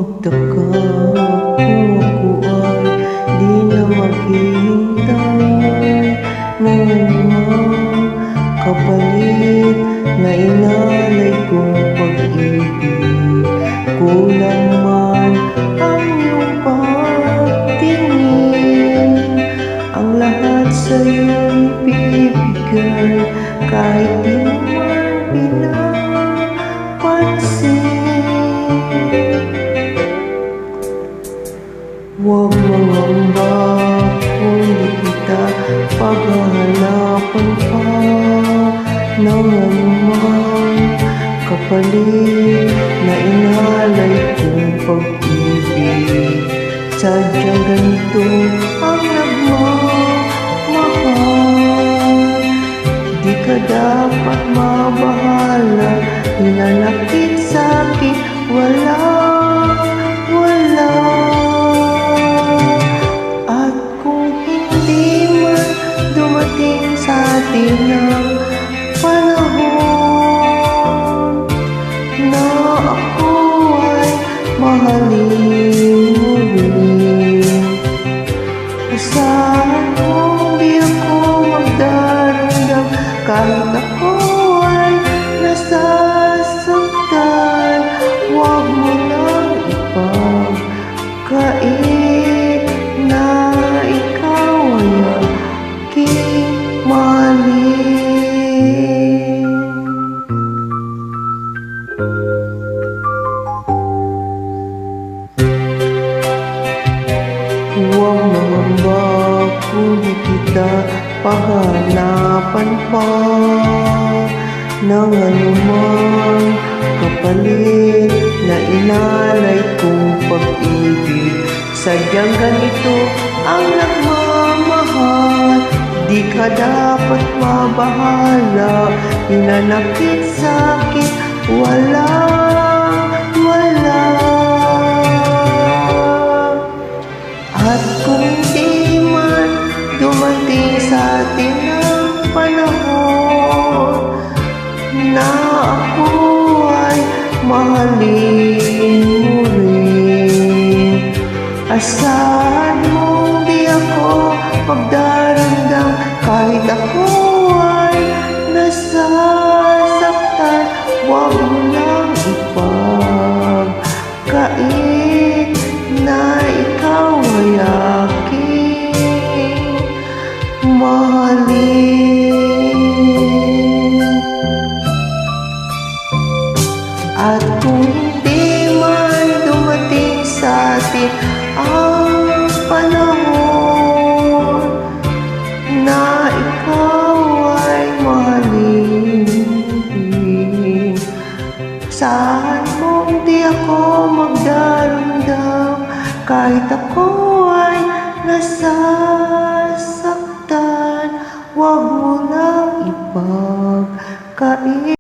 magtaka kung ako ay di na maghihintay ng anumang kapalit na inalay kong pag-ibig. Kulang man ang iyong pagtingin, ang lahat sa'yo'y bibigay kahit di mo man pinapansin. Huwag mangamba kung di kita paghahanapan pa ng anumang kapalit na inalay kong pag-ibig. Sadyang ganito ang nagmamahal, di ka dapat mabahala, hinanakit sa'kin, wala. At kung hindi man dumating sa atin ang panahon na ako ay mahalin mo rin, asahan mong di ako magdarandam kahit ako ay nasasaktan. Huwag mo lang ipagkait na ikaw ay aking mahalin. Huwag mangamba kung di kita paghanapan pa ng anumang kapalit na inalay kong pag-ibig. Sadyang ganito ang nagmamahal, di ka dapat mabahala, hinanakit sa'kin, wala. At kung di man dumating sa atin ang panahon na ako ay mahalin mo rin, asahan mong di ako magdarandam kahit ako ay nasasaktan. Huwag mo lang ipagkait na ikaw ay aking mahalin. At kung hindi man dumating sa atin ang panahon na ikaw ay mahalin, asahan mong di ako magdarandam kahit ako ay nasasaktan. Huwag mo lang ipagkait